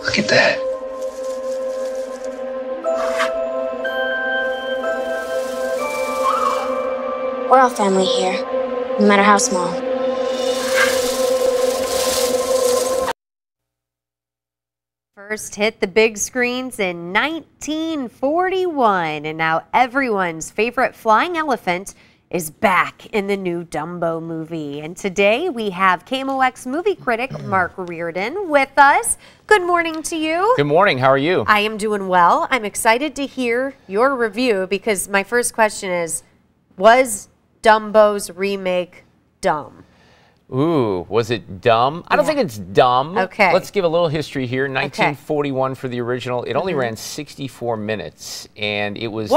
Look at that. We're all family here, no matter how small. First hit the big screens in 1941, and now everyone's favorite flying elephant is back in the new Dumbo movie. And today we have KMOX movie critic Mark Reardon with us. Good morning to you. Good morning. How are you? I am doing well. I'm excited to hear your review because my first question is, was Dumbo's remake dumb? Ooh, was it dumb? I don't think it's dumb. Okay. Let's give a little history here. 1941 for the original. It only ran 64 minutes, and it was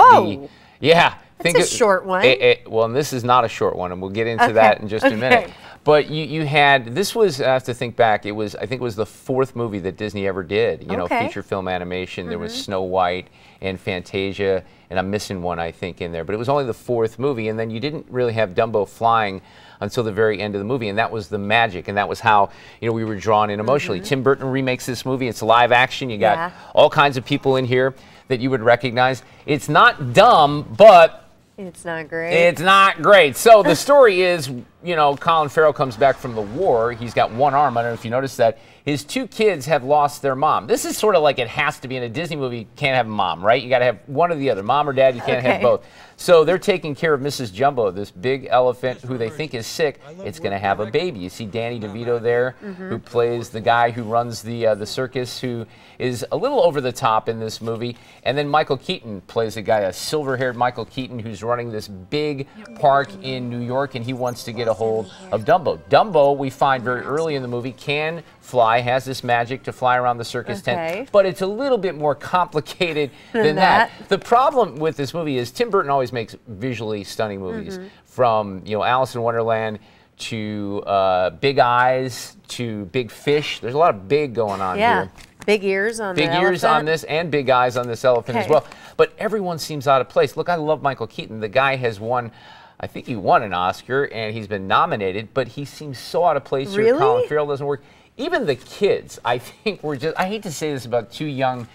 yeah. That's a short one. Well, and this is not a short one, and we'll get into that in just a minute. But you had, this was, I have to think back, I think it was the fourth movie that Disney ever did, you know, feature film animation. There was Snow White and Fantasia, and I'm missing one, I think, in there. But it was only the fourth movie, and then you didn't really have Dumbo flying until the very end of the movie, and that was the magic, and that was how, you know, we were drawn in emotionally. Tim Burton remakes this movie. It's live action. You got all kinds of people in here that you would recognize. It's not dumb, but it's not great. It's not great. So the story is, you know, Colin Farrell comes back from the war. He's got one arm. I don't know if you noticed that. His two kids have lost their mom. This is sort of like it has to be in a Disney movie. You can't have a mom, right? You got to have one or the other, mom or dad. You can't have both. So they're taking care of Mrs. Jumbo, this big elephant who they think is sick. It's going to have a baby. You see Danny DeVito there, who plays the guy who runs the circus, who is a little over the top in this movie. And then Michael Keaton plays a guy, a silver-haired Michael Keaton, who's running this big park in New York, and he wants to get a hold of Dumbo. Dumbo, we find very early in the movie, can fly, has this magic to fly around the circus tent, but it's a little bit more complicated than that. The problem with this movie is Tim Burton always makes visually stunning movies, from, you know, Alice in Wonderland to Big Eyes to Big Fish. There's a lot of big going on here. Big ears on Big ears on this, and big eyes on this elephant as well. But everyone seems out of place. Look, I love Michael Keaton. The guy has won, I think he won an Oscar, and he's been nominated, but he seems so out of place here. Colin Farrell doesn't work. Even the kids, I think, were just, I hate to say this about two young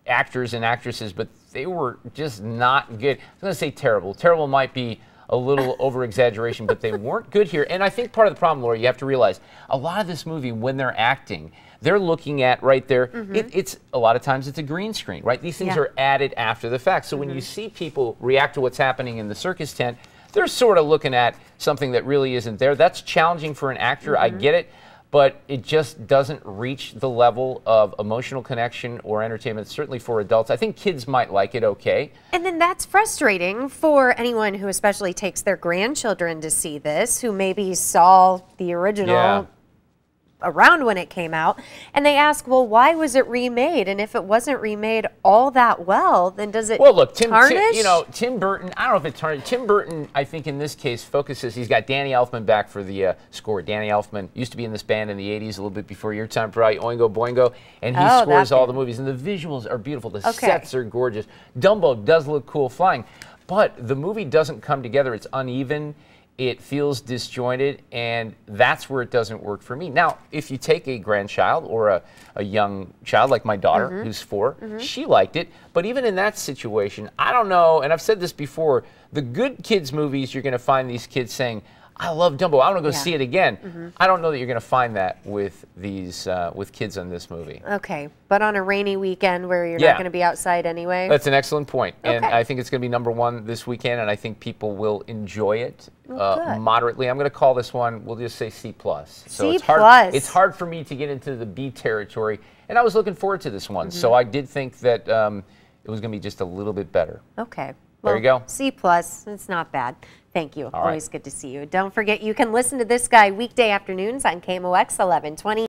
actors and actresses, but they were just not good. I was going to say terrible. Terrible might be a little over-exaggeration, but they weren't good here. And I think part of the problem, Laura, you have to realize, a lot of this movie, when they're acting, they're looking at right there, it's a lot of times it's a green screen, right? These things are added after the fact. So when you see people react to what's happening in the circus tent, they're sort of looking at something that really isn't there. That's challenging for an actor, I get it, but it just doesn't reach the level of emotional connection or entertainment, certainly for adults. I think kids might like it okay. And then that's frustrating for anyone who especially takes their grandchildren to see this, who maybe saw the original around when it came out, and they ask, well, why was it remade? And if it wasn't remade all that well, then does it tarnish? You know, Tim Burton, I don't know if it tarnished. Tim Burton, I think in this case, focuses, he's got Danny Elfman back for the score. Danny Elfman used to be in this band in the 80s, a little bit before your time, probably Oingo Boingo, and he scores all the movies. And the visuals are beautiful. The sets are gorgeous. Dumbo does look cool flying, but the movie doesn't come together. It's uneven. It feels disjointed, and that's where it doesn't work for me. Now, if you take a grandchild or a young child like my daughter, who's 4, she liked it. But even in that situation, I don't know, and I've said this before, the good kids' movies, you're going to find these kids saying, I love Dumbo, I want to go see it again. I don't know that you're going to find that with these with kids on this movie. Okay, but on a rainy weekend where you're not going to be outside anyway? That's an excellent point. And I think it's going to be #1 this weekend, and I think people will enjoy it moderately. I'm going to call this one, we'll just say C+. So it's hard for me to get into the B territory, and I was looking forward to this one. So I did think that it was going to be just a little bit better. Okay. Well, there you go. C+, it's not bad. Thank you. Always good to see you. Don't forget, you can listen to this guy weekday afternoons on KMOX 1120.